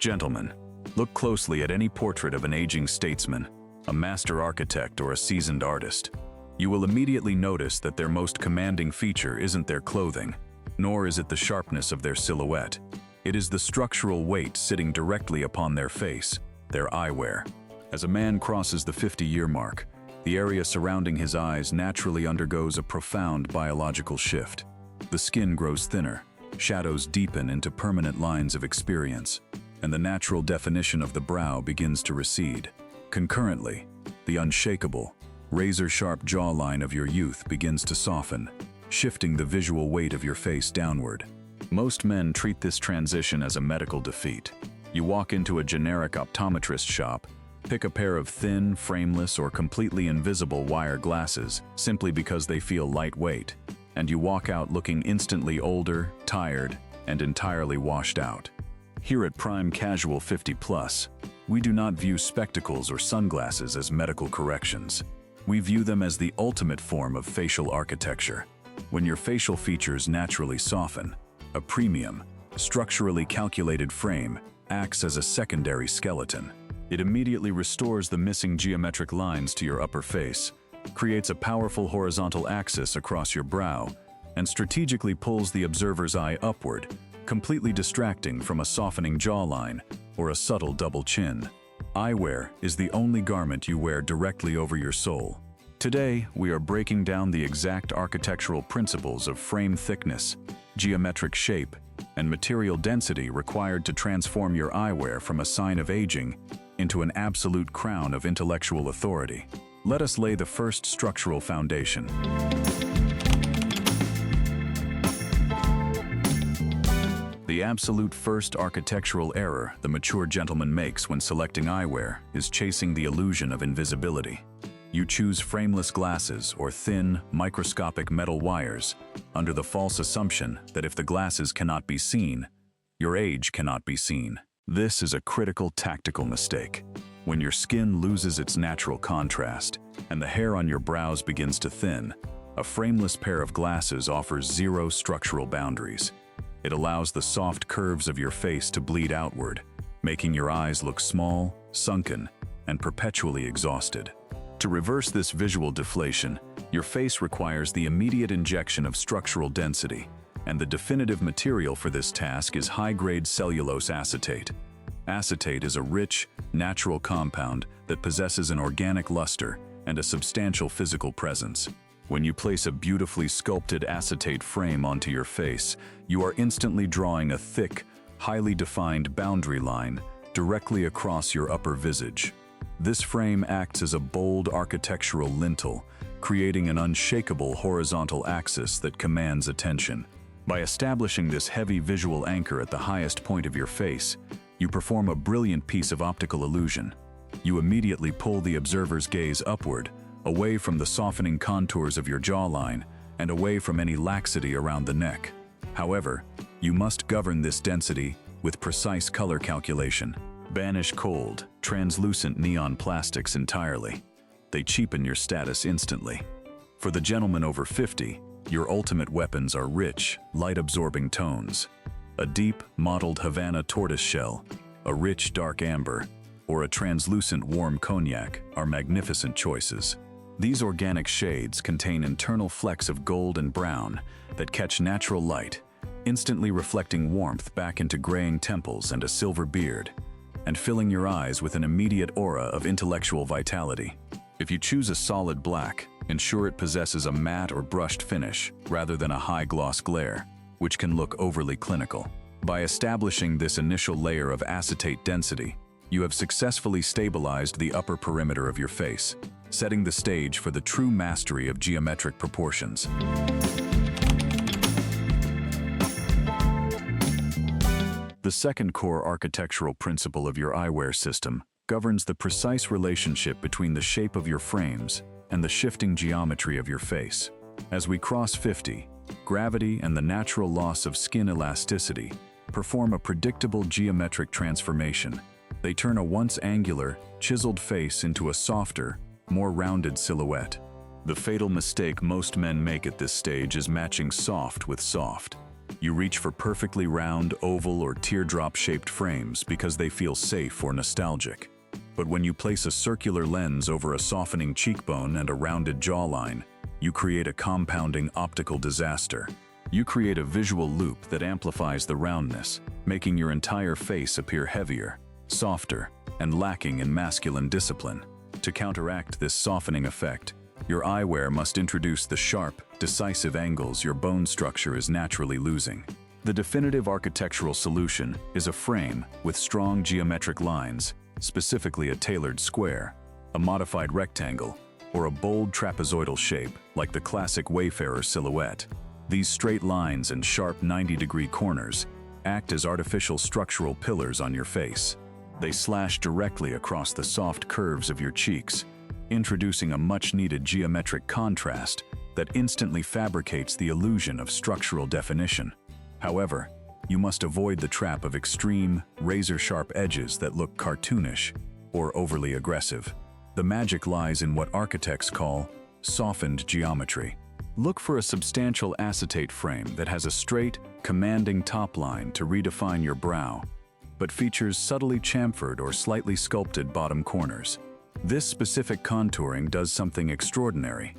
Gentlemen, look closely at any portrait of an aging statesman, a master architect, or a seasoned artist. You will immediately notice that their most commanding feature isn't their clothing, nor is it the sharpness of their silhouette. It is the structural weight sitting directly upon their face, their eyewear. As a man crosses the 50-year mark, the area surrounding his eyes naturally undergoes a profound biological shift. The skin grows thinner, shadows deepen into permanent lines of experience, and the natural definition of the brow begins to recede. Concurrently, the unshakable, razor-sharp jawline of your youth begins to soften, shifting the visual weight of your face downward. Most men treat this transition as a medical defeat. You walk into a generic optometrist shop, pick a pair of thin, frameless, or completely invisible wire glasses simply because they feel lightweight, and you walk out looking instantly older, tired, and entirely washed out. Here at Prime Casual 50+, we do not view spectacles or sunglasses as medical corrections. We view them as the ultimate form of facial architecture. When your facial features naturally soften, a premium, structurally calculated frame acts as a secondary skeleton. It immediately restores the missing geometric lines to your upper face, creates a powerful horizontal axis across your brow, and strategically pulls the observer's eye upward, completely distracting from a softening jawline or a subtle double chin. Eyewear is the only garment you wear directly over your soul. Today, we are breaking down the exact architectural principles of frame thickness, geometric shape, and material density required to transform your eyewear from a sign of aging into an absolute crown of intellectual authority. Let us lay the first structural foundation. The absolute first architectural error the mature gentleman makes when selecting eyewear is chasing the illusion of invisibility. You choose frameless glasses or thin, microscopic metal wires under the false assumption that if the glasses cannot be seen, your age cannot be seen. This is a critical tactical mistake. When your skin loses its natural contrast and the hair on your brows begins to thin, a frameless pair of glasses offers zero structural boundaries. It allows the soft curves of your face to bleed outward, making your eyes look small, sunken, and perpetually exhausted. To reverse this visual deflation, your face requires the immediate injection of structural density, and the definitive material for this task is high-grade cellulose acetate. Acetate is a rich, natural compound that possesses an organic luster and a substantial physical presence. When you place a beautifully sculpted acetate frame onto your face, you are instantly drawing a thick, highly defined boundary line directly across your upper visage. This frame acts as a bold architectural lintel, creating an unshakable horizontal axis that commands attention. By establishing this heavy visual anchor at the highest point of your face, you perform a brilliant piece of optical illusion. You immediately pull the observer's gaze upward, away from the softening contours of your jawline and away from any laxity around the neck. However, you must govern this density with precise color calculation. Banish cold, translucent neon plastics entirely. They cheapen your status instantly. For the gentleman over 50, your ultimate weapons are rich, light-absorbing tones. A deep, mottled Havana tortoiseshell, a rich dark amber, or a translucent warm cognac are magnificent choices. These organic shades contain internal flecks of gold and brown that catch natural light, instantly reflecting warmth back into graying temples and a silver beard, and filling your eyes with an immediate aura of intellectual vitality. If you choose a solid black, ensure it possesses a matte or brushed finish rather than a high-gloss glare, which can look overly clinical. By establishing this initial layer of acetate density, you have successfully stabilized the upper perimeter of your face, setting the stage for the true mastery of geometric proportions. The second core architectural principle of your eyewear system governs the precise relationship between the shape of your frames and the shifting geometry of your face. As we cross 50, gravity and the natural loss of skin elasticity perform a predictable geometric transformation. They turn a once angular, chiseled face into a softer, more rounded silhouette. The fatal mistake most men make at this stage is matching soft with soft. You reach for perfectly round, oval, or teardrop-shaped frames because they feel safe or nostalgic. But when you place a circular lens over a softening cheekbone and a rounded jawline, you create a compounding optical disaster. You create a visual loop that amplifies the roundness, making your entire face appear heavier, softer, and lacking in masculine discipline. To counteract this softening effect, your eyewear must introduce the sharp, decisive angles your bone structure is naturally losing. The definitive architectural solution is a frame with strong geometric lines, specifically a tailored square, a modified rectangle, or a bold trapezoidal shape like the classic Wayfarer silhouette. These straight lines and sharp 90-degree corners act as artificial structural pillars on your face. They slash directly across the soft curves of your cheeks, introducing a much-needed geometric contrast that instantly fabricates the illusion of structural definition. However, you must avoid the trap of extreme, razor-sharp edges that look cartoonish or overly aggressive. The magic lies in what architects call softened geometry. Look for a substantial acetate frame that has a straight, commanding top line to redefine your brow, but features subtly chamfered or slightly sculpted bottom corners. This specific contouring does something extraordinary.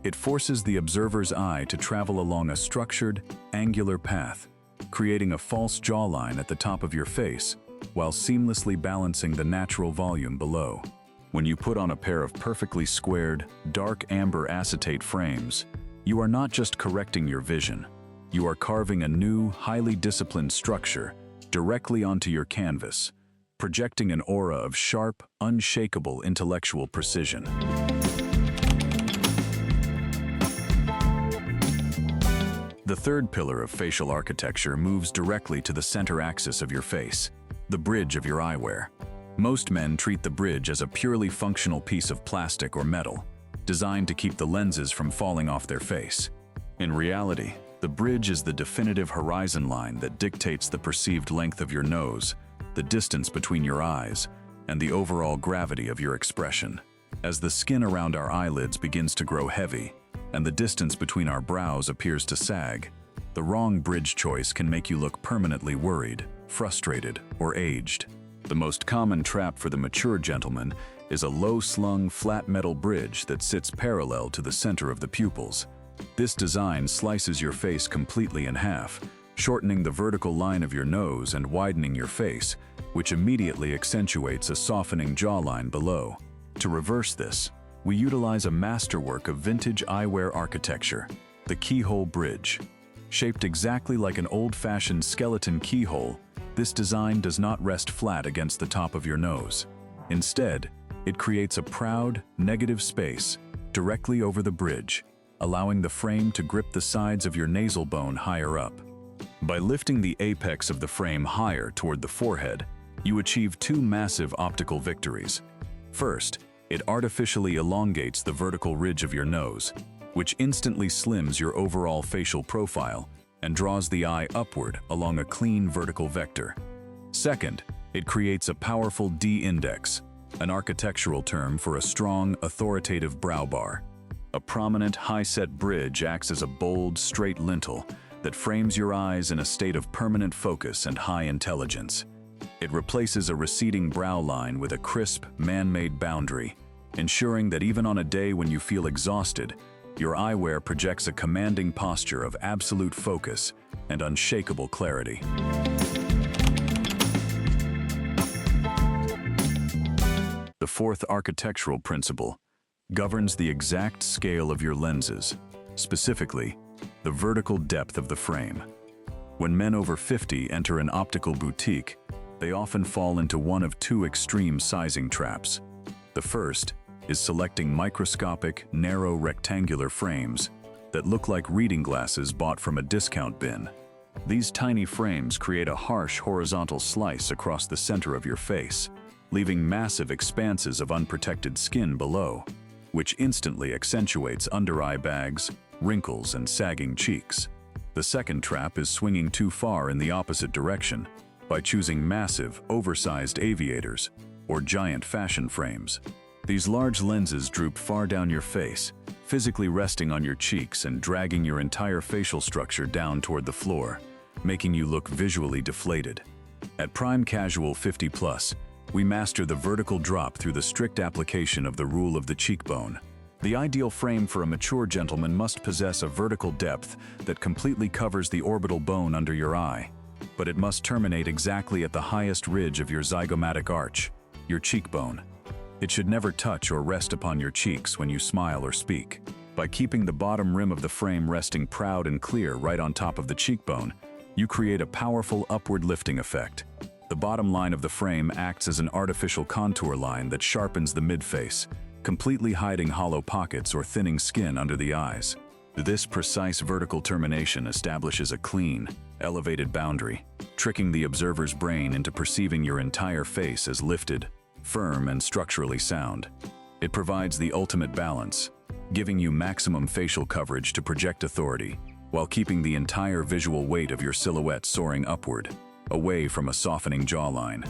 It forces the observer's eye to travel along a structured, angular path, creating a false jawline at the top of your face, while seamlessly balancing the natural volume below. When you put on a pair of perfectly squared, dark amber acetate frames, you are not just correcting your vision. You are carving a new, highly disciplined structure directly onto your canvas, projecting an aura of sharp, unshakable intellectual precision. The third pillar of facial architecture moves directly to the center axis of your face, the bridge of your eyewear. Most men treat the bridge as a purely functional piece of plastic or metal, designed to keep the lenses from falling off their face. In reality, the bridge is the definitive horizon line that dictates the perceived length of your nose, the distance between your eyes, and the overall gravity of your expression. As the skin around our eyelids begins to grow heavy, and the distance between our brows appears to sag, the wrong bridge choice can make you look permanently worried, frustrated, or aged. The most common trap for the mature gentleman is a low-slung, flat metal bridge that sits parallel to the center of the pupils. This design slices your face completely in half, shortening the vertical line of your nose and widening your face, which immediately accentuates a softening jawline below. To reverse this, we utilize a masterwork of vintage eyewear architecture, the keyhole bridge. Shaped exactly like an old-fashioned skeleton keyhole, this design does not rest flat against the top of your nose. Instead, it creates a proud, negative space directly over the bridge, allowing the frame to grip the sides of your nasal bone higher up. By lifting the apex of the frame higher toward the forehead, you achieve two massive optical victories. First, it artificially elongates the vertical ridge of your nose, which instantly slims your overall facial profile and draws the eye upward along a clean vertical vector. Second, it creates a powerful D-index, an architectural term for a strong, authoritative brow bar. A prominent, high-set bridge acts as a bold, straight lintel that frames your eyes in a state of permanent focus and high intelligence. It replaces a receding brow line with a crisp, man-made boundary, ensuring that even on a day when you feel exhausted, your eyewear projects a commanding posture of absolute focus and unshakable clarity. The fourth architectural principle governs the exact scale of your lenses, specifically, the vertical depth of the frame. When men over 50 enter an optical boutique, they often fall into one of two extreme sizing traps. The first is selecting microscopic, narrow rectangular frames that look like reading glasses bought from a discount bin. These tiny frames create a harsh horizontal slice across the center of your face, leaving massive expanses of unprotected skin below, which instantly accentuates under-eye bags, wrinkles, and sagging cheeks. The second trap is swinging too far in the opposite direction by choosing massive, oversized aviators or giant fashion frames. These large lenses droop far down your face, physically resting on your cheeks and dragging your entire facial structure down toward the floor. making you look visually deflated. At Prime Casual 50+, we master the vertical drop through the strict application of the rule of the cheekbone. The ideal frame for a mature gentleman must possess a vertical depth that completely covers the orbital bone under your eye, but it must terminate exactly at the highest ridge of your zygomatic arch, your cheekbone. It should never touch or rest upon your cheeks when you smile or speak. By keeping the bottom rim of the frame resting proud and clear right on top of the cheekbone, you create a powerful upward lifting effect. The bottom line of the frame acts as an artificial contour line that sharpens the midface, completely hiding hollow pockets or thinning skin under the eyes. This precise vertical termination establishes a clean, elevated boundary, tricking the observer's brain into perceiving your entire face as lifted, firm, and structurally sound. It provides the ultimate balance, giving you maximum facial coverage to project authority, while keeping the entire visual weight of your silhouette soaring upward, away from a softening jawline.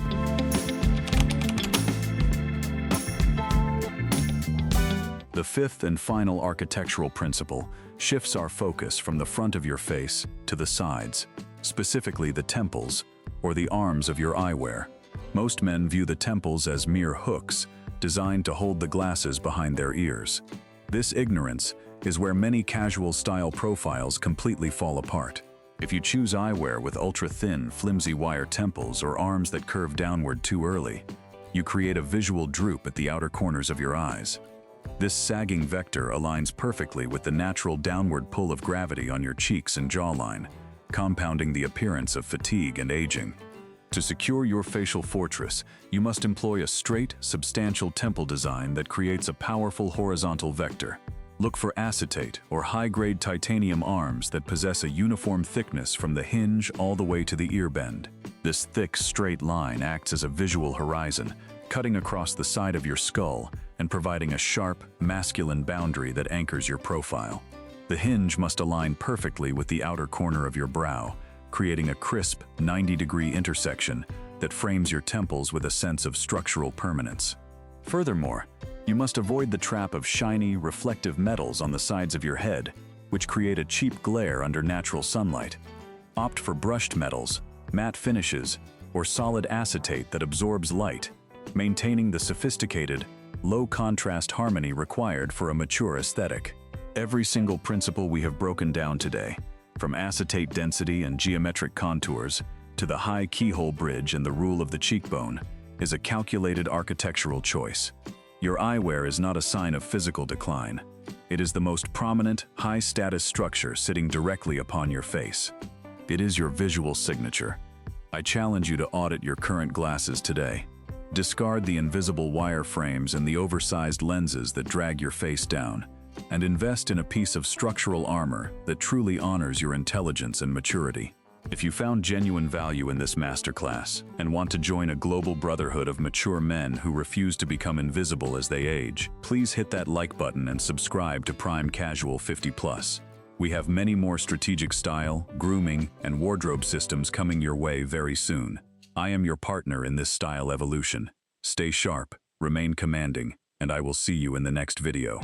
The fifth and final architectural principle shifts our focus from the front of your face to the sides, specifically the temples or the arms of your eyewear. Most men view the temples as mere hooks designed to hold the glasses behind their ears. This ignorance is where many casual style profiles completely fall apart. If you choose eyewear with ultra-thin, flimsy wire temples or arms that curve downward too early, you create a visual droop at the outer corners of your eyes. This sagging vector aligns perfectly with the natural downward pull of gravity on your cheeks and jawline, compounding the appearance of fatigue and aging. To secure your facial fortress, you must employ a straight, substantial temple design that creates a powerful horizontal vector. Look for acetate or high-grade titanium arms that possess a uniform thickness from the hinge all the way to the ear bend. This thick, straight line acts as a visual horizon, cutting across the side of your skull and providing a sharp, masculine boundary that anchors your profile. The hinge must align perfectly with the outer corner of your brow, creating a crisp, 90-degree intersection that frames your temples with a sense of structural permanence. Furthermore, you must avoid the trap of shiny, reflective metals on the sides of your head, which create a cheap glare under natural sunlight. Opt for brushed metals, matte finishes, or solid acetate that absorbs light, maintaining the sophisticated, low-contrast harmony required for a mature aesthetic. Every single principle we have broken down today, from acetate density and geometric contours to the high keyhole bridge and the rule of the cheekbone, is a calculated architectural choice. Your eyewear is not a sign of physical decline. It is the most prominent, high-status structure sitting directly upon your face. It is your visual signature. I challenge you to audit your current glasses today. Discard the invisible wire frames and the oversized lenses that drag your face down, and invest in a piece of structural armor that truly honors your intelligence and maturity. If you found genuine value in this masterclass and want to join a global brotherhood of mature men who refuse to become invisible as they age, please hit that like button and subscribe to Prime Casual 50+. We have many more strategic style, grooming, and wardrobe systems coming your way very soon. I am your partner in this style evolution. Stay sharp, remain commanding, and I will see you in the next video.